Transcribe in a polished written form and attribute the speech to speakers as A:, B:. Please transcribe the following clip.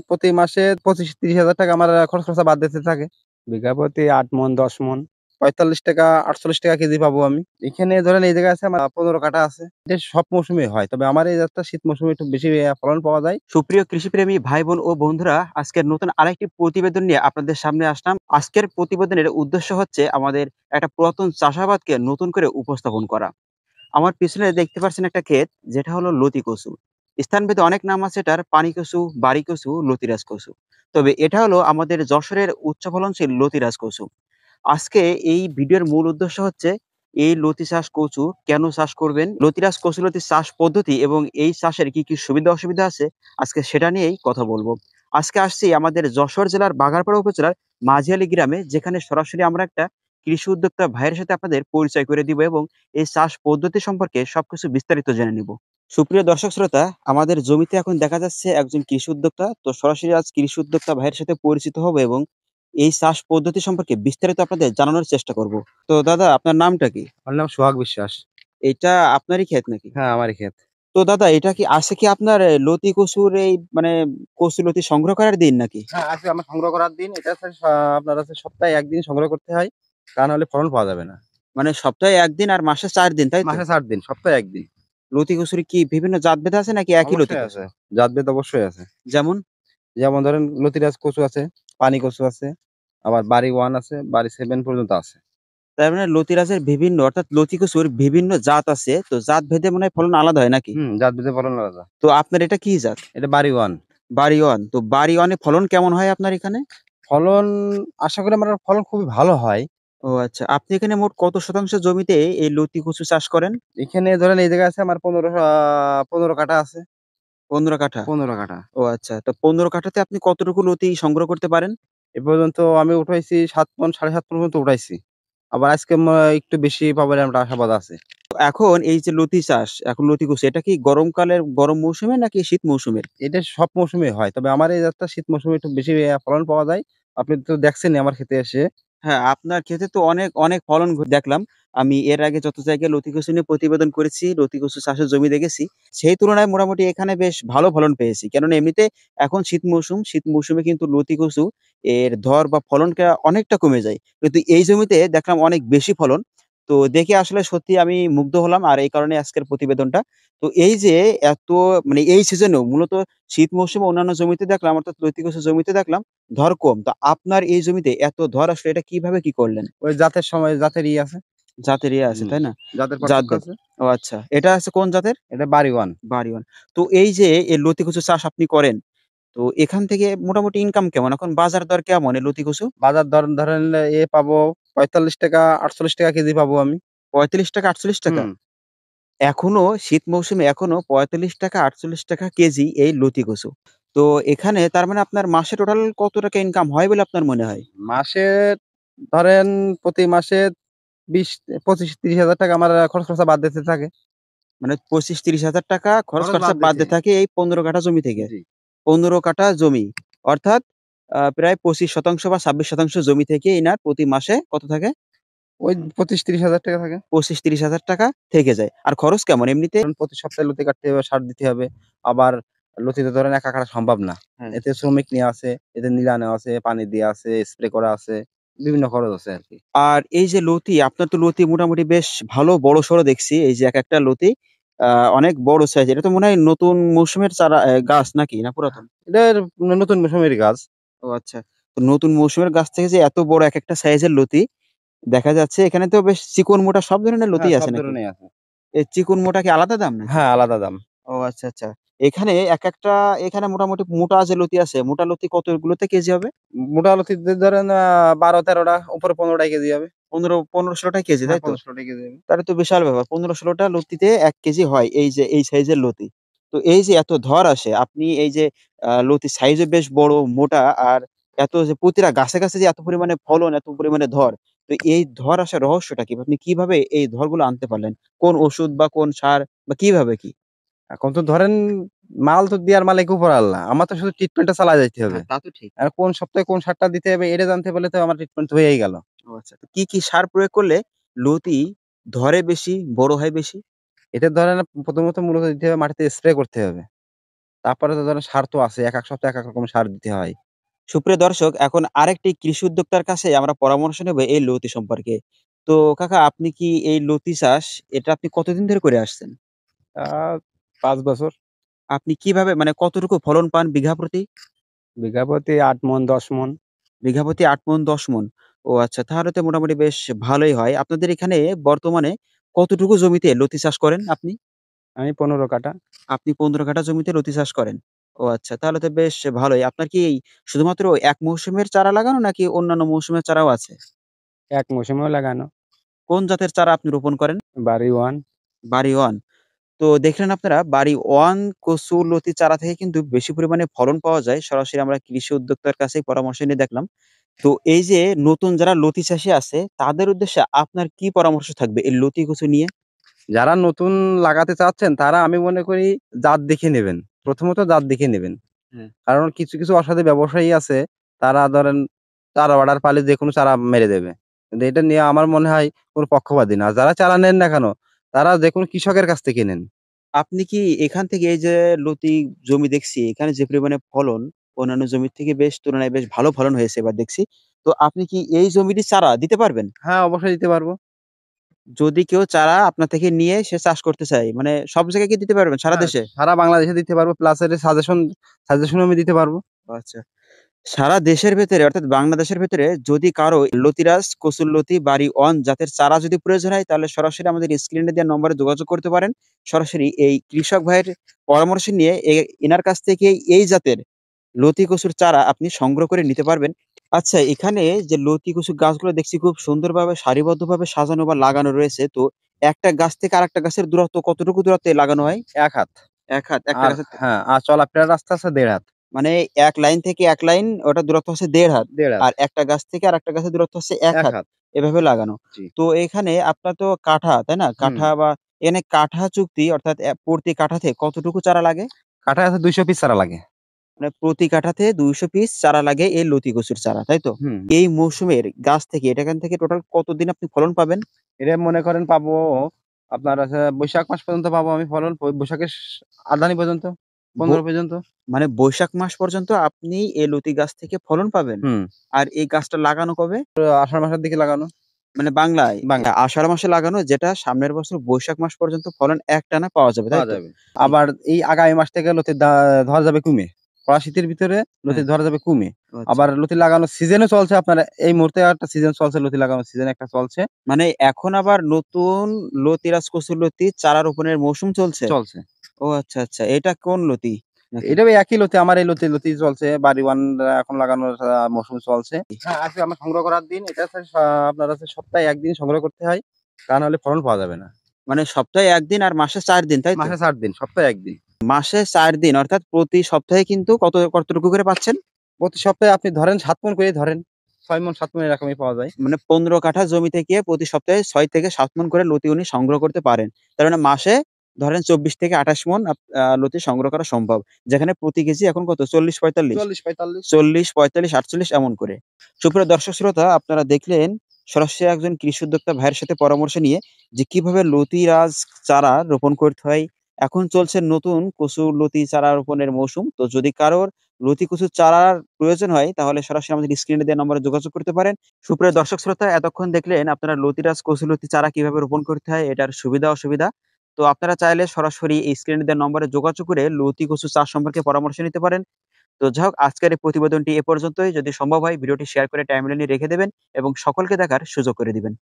A: প্রতি মাসে 25-30 হাজার টাকা আমার খরচ খরচা বাদ দিতে থাকে।
B: বিঘা প্রতি 8 মণ 10 মণ।
A: 45 টাকা 48 টাকা কেজি পাবো আমি। এখানে ধরেন এই জায়গায় আছে আমার 15 কাঠা আছে। এটা সব মৌসুমে হয়। তবে আমার এই জাতটা শীত মৌসুমে একটু বেশি ফলন পাওয়া যায়।
C: সুপ্রিয় কৃষিপ্রেমী ভাই বোন ও বন্ধুরা, আজকের নতুন আরেকটি প্রতিবেদন নিয়ে আপনাদের সামনে আসলাম। আজকের প্রতিবেদনের উদ্দেশ্য হচ্ছে আমাদের একটা পুরাতন চাষাবাদকে নতুন করে উপস্থাপন করা। আমার পিছনে দেখতে পাচ্ছেন একটা ক্ষেত, যেটা হলো লতি কচু। স্থানভেদে অনেক নাম আছে এটার, পানি কচু, বাড়ি কচু, লতিরাজ কচু। তবে এটা হলো আমাদের যশোরের উচ্চ ফলনশীল লতিরাজ কচু। আজকে এই ভিডিওর মূল উদ্দেশ্য হচ্ছে এই লতি চাষ কচু কেন চাষ করবেন, লতিরাজ কচুলতি চাষ পদ্ধতি এবং এই চাষের কি কি সুবিধা অসুবিধা আছে, আজকে সেটা নিয়েই কথা বলবো। আজকে আসছি আমাদের যশোর জেলার বাগারপাড়া উপজেলার মাঝিয়ালি গ্রামে, যেখানে সরাসরি আমরা একটা কৃষি উদ্যোক্তা ভাইয়ের সাথে আপনাদের পরিচয় করে দিব এবং এই চাষ পদ্ধতি সম্পর্কে সবকিছু বিস্তারিত জেনে নিব। সুপ্রিয় দর্শক শ্রোতা, আমাদের জমিতে এখন দেখা যাচ্ছে একজন কৃষি উদ্যোক্তা। তো সরাসরি আজ কৃষি উদ্যোক্তা ভাইয়ের সাথে পরিচিত হবো এবং এই চাষ পদ্ধতি সম্পর্কে বিস্তারিত আপনাদের জানানোর চেষ্টা করব। তো দাদা, আপনার নামটা কি?
A: আমার নাম সোহাগ বিশ্বাস।
C: এটা আপনারই ক্ষেত নাকি?
A: হ্যাঁ, আমারই ক্ষেত।
C: তো দাদা, এটা কি আছে কি আপনার লতি কচুর এই মানে কচু লতি সংগ্রহ করার দিন নাকি?
A: হ্যাঁ, আজকে আমার সংগ্রহ করার দিন। এটা হচ্ছে আপনার হচ্ছে সপ্তাহে ১ দিন সংগ্রহ করতে হয়। তা নাহলে ফলন পাওয়া যাবে না।
C: মানে সপ্তাহে একদিন আর মাসে 4 দিন, তাই তো?
A: মাসে ৪ দিন, সপ্তাহে ১ দিন।
C: লতি কচুর কি বিভিন্ন জাত ভেদ আছে নাকি একই লতি
A: অবশ্যই
C: কচু?
A: আছে। জাতভেদ অবশ্যই আছে।
C: যেমন?
A: যেমন ধরেন লতিরাজ কচু আছে, পানি কচু আছে, আবার বাড়ি 1 আছে, বাড়ি 7 পর্যন্ত আছে।
C: তার মানে লতিরাজের বিভিন্ন, অর্থাৎ লতি কচুর বিভিন্ন জাত আছে, তো জাত ভেদে মনে হয় ফলন আলাদা হয় নাকি?
A: জাতভেদে ফলন আলাদা।
C: তো আপনার এটা কি জাত?
A: এটা বাড়ি 1।
C: বাড়ি ওয়ান। তো বাড়ি ওয়ানে ফলন কেমন হয় আপনার এখানে?
A: ফলন আশা করি আমার ফলন খুবই ভালো হয়।
C: ও আচ্ছা, আপনি এখানে মোট কত শতাংশ জমিতে এই লতি কচু চাষ করেন?
A: এখানে ধরেন এই জায়গায় আছে আমার 15 কাঠা আছে।
C: 15 কাঠা।
A: 15 কাঠা।
C: ও আচ্ছা, তো 15 কাঠাতে আপনি কতটুকু লতি সংগ্রহ করতে পারেন?
A: এ পর্যন্ত আমি উঠাইছি ৭ মণ ৭.৫ মণ পর্যন্ত উঠাইছি। আবার আজকে একটু বেশি পাবো বলে একটা আশাবাদ আছে।
C: এখন এই যে লতি চাষ, এখন লতি কচু, এটা কি গরমকালের গরম মৌসুমে নাকি শীত মৌসুমের?
A: এটা সব মৌসুমে হয়। তবে আমার এই জাতটা শীত মৌসুমে একটু বেশি ফলন পাওয়া যায়। আপনি তো দেখছেনই আমার ক্ষেতে এসে।
C: হ্যাঁ, আপনার ক্ষেতে তো অনেক, অনেক ফলন দেখলাম। আমি এর আগে যত জায়গায় লতি কচু নিয়ে প্রতিবেদন করেছি, লতি কচু চাষের জমি দেখেছি, সেই তুলনায় মোটামুটি এখানে বেশ ভালো ফলন পেয়েছি। কেননা এমনিতে এখন শীত মৌসুম, শীত মৌসুমে কিন্তু লতি কচু এর ধর বা ফলনটা অনেকটা কমে যায়। কিন্তু এই জমিতে দেখলাম অনেক বেশি ফলন। তো দেখে আসলে সত্যিই আমি মুগ্ধ হলাম, আর এই কারণে আজকের প্রতিবেদনটা। তো এই যে এত মানে এই সিজনেও মূলত শীত মৌসুমে অন্যান্য জমিতে দেখলাম, অর্থাৎ লতি কচুর জমিতে দেখলাম ধর কম। তো আপনার এই জমিতে এত ধর আসলে এটা কিভাবে কি করলেন?
A: ওই জাতের সময় জাতের আছে।
C: জাতের ইয়ে আছে,
A: হুম,
C: তাই না?
A: জাতের
C: জাত
A: পার্থক্য
C: ভেদ।
A: আছে।
C: ও আচ্ছা। এটা আছে কোন জাতের?
A: এটা বাড়ি 1।
C: বাড়ি ওয়ান। তো এই যে এই লতি কচু চাষ আপনি করেন, তো এখান থেকে মোটামুটি ইনকাম কেমন? এখন বাজার দর কেমন এই লতি কচু?
A: বাজার দর ধরেন পাবো ৪৫ টাকা ৪৮ টাকা কেজি পাবো আমি।
C: ৪৫ টাকা ৪৮ টাকা?
A: হুম।
C: এখনো শীত মৌসুমে এখনো ৪৫ টাকা ৪৮ টাকা কেজি এই লতি কচু। তো এখানে তার মানে আপনার মাসে টোটাল কত টাকা ইনকাম হয় বলে আপনার মনে হয়?
A: মাসে ধরেন প্রতি মাসে ২০ ২৫-৩০ হাজার টাকা আমার খরচ খরচা বাদ দিতে থাকে।
C: মানে ২৫-৩০ হাজার টাকা খরচ
A: খরচ
C: খরচা
A: বাদ
C: বাদ
A: দিতে।
C: দিয়ে থাকে এই ১৫ কাঠা জমি থেকে।
A: জি।
C: ১৫ কাঠা জমি। অর্থাৎ প্রায় ২৫% বা ২৬% জমি থেকে ইনার প্রতি মাসে কত থাকে?
A: ওই ২৫-৩০ হাজার টাকা থাকে।
C: ২৫-৩০ হাজার টাকা থেকে যায়। আর খরচ কেমন এমনিতে?
A: ধরুন প্রতি সপ্তাহে লতি কাটতে হবে, সার দিতে হবে। আবার লতিতে ধরেন একা কাটা সম্ভব না।
C: হ্যাঁ।
A: এতে শ্রমিক নেওয়া আছে, এতে নিড়ানো আছে, পানি দেয়া আছে, স্প্রে করা আছে। বিভিন্ন খরচ আছে আরকি।
C: আর এই যে লতি, আপনার তো লতি মোটামুটি বেশ ভালো বড়সড় দেখছি। এই যে একেকটা লতি আ অনেক বড় সাইজ। এটা তো মনে হয় নতুন মৌসুমের চারা গাছ নাকি? না পুরাতন?
A: এটা নতুন মৌসুমের গাছ।
C: ও আচ্ছা। তো নতুন মৌসুমের গাছ থেকে যে এত বড় একেকটা সাইজের লতি দেখা যাচ্ছে, এখানে তো বেশ চিকন মোটা সব ধরনের
A: হ্যাঁ,
C: লতিই
A: সব
C: আছে নাকি?
A: ধরনেরই আছে।
C: এই চিকন মোটা কি আলাদা দাম নাকি?
A: হ্যাঁ, আলাদা দাম।
C: ও আচ্ছা, আচ্ছা। এখানে একেকটা, এখানে মোটামুটি মোটা যে লতি আছে, মোটা লতি কতগুলোতে কেজি হবে?
A: মোটা লতিতে ধরেন ১২-১৩ টা, উপরে ১৫ টায় কেজি হবে।
C: ১৫-১৫ টাই কেজি,
A: হ্যাঁ,
C: তাই তো?
A: ১৫-১৬ টায় কেজি হবে।
C: তাহলে তো বিশাল ব্যাপার। ১৫-১৬ টা লতিতে ১ কেজি হয় এই যে এই সাইজের লতি। তো এই যে এত ধর আসে, আপনি এই যে লতির সাইজও বেশ বড়, মোটা, আর এত যে প্রতিটা গাছে, গাছে যে এত পরিমাণে ফলন, এত পরিমাণে ধর। তো এই ধর আসার রহস্যটা কি? আপনি কিভাবে এই ধরগুলো আনতে পারলেন? কোন ওষুধ বা কোন সার বা কিভাবে কি?
A: এখন তো ধরেন মাল তো দেয়ার মালিক উপর আল্লাহ। আমার তো শুধু ট্রিটমেন্টটা চালায় যাইতে হবে।
C: হ্যাঁ, তা তো ঠিক।
A: আর কোন সপ্তাহে কোন সারটা দিতে হবে এটা জানতে পারলে তো আমার ট্রিটমেন্ট হয়েই গেল।
C: ও আচ্ছা। তো কি, কি সার প্রয়োগ করলে লতি ধরে বেশি, বড় হয় বেশি?
A: এটা ধরেন প্রথমত মূলত দিতে হবে মাটিতে স্প্রে করতে হবে। তারপরে তো ধরেন সার তো আছে। এক সপ্তাহে এক রকম সার দিতে হয়।
C: সুপ্রিয় দর্শক, এখন আরেকটি কৃষি উদ্যোক্তার কাছে আমরা পরামর্শ নেব এই লতি সম্পর্কে। তো কাকা, আপনি কি এই লতি চাষ এটা আপনি কতদিন ধরে করে আসছেন?
B: তা ৫ বছর।
C: আপনি কিভাবে, মানে কতটুকু ফলন পান বিঘা প্রতি?
B: বিঘা প্রতি ৮ মণ ১০ মণ।
C: বিঘা প্রতি ৮ মণ ১০ মণ। ও আচ্ছা, তাহলে তো মোটামুটি বেশ ভালোই হয়। আপনাদের এখানে বর্তমানে কতটুকু জমিতে লতি চাষ করেন আপনি?
B: আমি ১৫ কাঠা।
C: আপনি ১৫ কাঠা জমিতে লতি চাষ করেন। ও আচ্ছা, তাহলে তো বেশ ভালোই। আপনার কি এই শুধুমাত্র এক মৌসুমের চারা লাগানো নাকি অন্যান্য মৌসুমের চারাও আছে?
B: এক মৌসুমেও লাগানো।
C: কোন জাতের চারা আপনি রোপণ করেন?
B: বাড়ি 1।
C: বাড়ি 1। তো দেখলেন আপনারা, বাড়ি 1 কচু লতি চারা থেকে কিন্তু বেশি পরিমাণে ফলন পাওয়া যায়। সরাসরি আমরা কৃষি উদ্যোক্তার কাছেই পরামর্শ নিয়ে দেখলাম। তো এই যে নতুন যারা লতি চাষী আছে তাদের উদ্দেশ্যে আপনার কি পরামর্শ থাকবে এই লতি কচু নিয়ে?
A: যারা নতুন লাগাতে চাচ্ছেন তারা আমি মনে করি জাত দেখে নেবেন। প্রথমত জাত দেখে নেবেন।
C: হ্যাঁ।
A: কারণ কিছু অসাধু ব্যবসায়ী আছে, তারা ধরেন চারা অর্ডার পালে যেকোনো চারা মেরে দেবে। কিন্তু এটা নিয়ে আমার মনে হয় কোনো পক্ষপাতী না। যারা চারা নেন না কেন, তারা যেকোনো কৃষকের কাছ থেকে নেন।
C: আপনি কি এখান থেকে এই যে লতি জমি দেখছি এখানে যে পরিমাণে ফলন অন্যান্য জমির থেকে বেশ তুলনায় বেশ ভালো ফলন হয়েছে এবার দেখছি। তো আপনি কি এই জমিরই চারা দিতে পারবেন?
A: হ্যাঁ, অবশ্যই দিতে পারবো।
C: যদি কেউ চারা আপনার থেকে নিয়ে সে চাষ করতে চায়, মানে সব জায়গায় কি দিতে পারবেন সারা
A: হ্যাঁ,
C: দেশে?
A: সারা বাংলাদেশে দিতে পারবো। প্লাস এর সাজেশনও আমি দিতে পারবো।
C: আচ্ছা। সারা দেশের ভেতরে অর্থাৎ বাংলাদেশের ভেতরে যদি কারো লতিরাজ, কচুরলতি, বাড়ি 1 জাতের চারা যদি প্রয়োজন হয় তাহলে সরাসরি আমাদের স্ক্রিনে দেওয়া নম্বরে যোগাযোগ করতে পারেন। সরাসরি এই কৃষক ভাইয়ের পরামর্শ নিয়ে এনার কাছ থেকে এই জাতের লতি কচুর চারা আপনি সংগ্রহ করে নিতে পারবেন। আচ্ছা, এখানে যে লতি কচুর গাছগুলো দেখছি খুব সুন্দরভাবে সারিবদ্ধভাবে সাজানো বা লাগানো রয়েছে। তো একটা গাছ থেকে আরেকটা গাছের দূরত্ব কতটুকু দূরত্বে লাগানো হয়?
A: ১ হাত।
C: ১ হাত একটা
A: আর
C: গাছের
A: হ্যাঁ, আর চলাফেরার রাস্তা আছে ১.৫ হাত।
C: মানে এক লাইন থেকে এক লাইন ওটার দূরত্ব হচ্ছে ১.৫ হাত।
A: ১.৫ হাত।
C: আর একটা গাছ থেকে আরেকটা গাছের দূরত্ব হচ্ছে ১
A: ১
C: হাত।
A: হাত।
C: এভাবে লাগানো।
A: জি।
C: তো এখানে আপনার তো কাঠা, তাই না?
A: হুম।
C: কাঠা বা এখানে কাঠা চুক্তি অর্থাৎ প্রতি কাঠাতে কতটুকু চারা লাগে?
A: কাঠায় আছে ২০০ পিস চারা লাগে।
C: মানে প্রতি কাঠাতে ২০০ পিস চারা লাগে এই লতি কচুর চারা, তাই তো?
A: হুম।
C: এই মৌসুমের গাছ থেকে এখান থেকে টোটাল কতদিন আপনি ফলন পাবেন?
A: এটা মনে করেন পাবো আপনার আছে বৈশাখ মাস পর্যন্ত পাবো আমি ফলন। বৈশাখের আদানি পর্যন্ত,
C: ব
A: ১৫ পর্যন্ত।
C: মানে বৈশাখ মাস পর্যন্ত আপনি এই লতি গাছ থেকে ফলন পাবেন।
A: হুম।
C: আর এই গাছটা লাগানো কবে?
A: আষাঢ় মাসের দিকে লাগানো।
C: মানে বাংলায়
A: বাংলা
C: আষাঢ় মাসে লাগানো, যেটা সামনের বছর বৈশাখ মাস পর্যন্ত ফলন একটানা পাওয়া যাবে, তাই
A: পাওয়া
C: তো?
A: যাবে। আবার এই আগামী মাস থেকে লতির ধরা যাবে কমে। কড়া শীতের ভিতরে লতি
C: হ্যাঁ,
A: ধরা যাবে কমে।
C: আচ্ছা।
A: আবার লতি লাগানোর সিজনও চলছে আপনার, এই মুহূর্তে একটা সিজন চলছে, লতি লাগানোর সিজন একটা চলছে।
C: মানে এখন আবার নতুন লতিরাজ কচুর লতি চারা রোপণের মৌসুম চলছে?
A: চলছে।
C: ও আচ্ছা, আচ্ছা। এটা কোন লতি নাকি?
A: এটা ওই একই লতি, আমার এই লতি চলছে। বাড়ি 1 এখন লাগানোর মৌসুম চলছে। হ্যাঁ, আজকে আমার সংগ্রহ করার দিন। এটা হচ্ছে আপনার হচ্ছে সপ্তাহে ১ দিন সংগ্রহ করতে হয়। তা নাহলে ফলন পাওয়া যাবে না।
C: মানে সপ্তাহে ১ দিন আর মাসে ৪ দিন, তাই তো?
A: মাসে ৪ দিন, সপ্তাহে ১ দিন।
C: মাসে ৪ দিন অর্থাৎ প্রতি সপ্তাহে কিন্তু কতটুকু করে পাচ্ছেন?
A: প্রতি সপ্তাহে আপনি ধরেন ৭ মণ করেই ধরেন। ৬ মণ ৭ মণ এরকমই পাওয়া যায়।
C: মানে ১৫ কাঠা জমি থেকে প্রতি সপ্তাহে ৬ থেকে ৭ মণ করে লতি উনি সংগ্রহ করতে পারেন। তার মানে মাসে ধরেন ২৪ থেকে ২৮ মণ লতি সংগ্রহ করা সম্ভব। যেখানে প্রতি কেজি এখন কত ৪০-৪৫?
A: ৪০-৪৫।
C: ৪০, ৪৫, ৪৮ এমন করে। সুপ্রিয় দর্শক শ্রোতা, আপনারা দেখলেন সরাসরি একজন কৃষি উদ্যোক্তা ভাইয়ের সাথে পরামর্শ নিয়ে যে কিভাবে লতিরাজ চারা রোপণ করতে হয়। এখন চলছে নতুন কচু লতি চারা রোপণের মৌসুম। তো যদি কারোর লতি কচুর চারার প্রয়োজন হয় তাহলে সরাসরি আমাদের স্ক্রিনে দেওয়া নম্বরে যোগাযোগ করতে পারেন। সুপ্রিয় দর্শক শ্রোতা, এতক্ষণ দেখলেন আপনারা লতিরাজ কচু লতি চারা কিভাবে রোপণ করতে হয়, এটার সুবিধা অসুবিধা। তো আপনারা চাইলে সরাসরি এই স্ক্রিনে দেওয়া নম্বরে যোগাযোগ করে লতি কচু চাষ সম্পর্কে পরামর্শ নিতে পারেন। তো যাই হোক, আজকের এই প্রতিবেদনটি এ পর্যন্তই। যদি সম্ভব হয় ভিডিওটি শেয়ার করে টাইমলাইনে রেখে দেবেন এবং সকলকে দেখার সুযোগ করে দিবেন।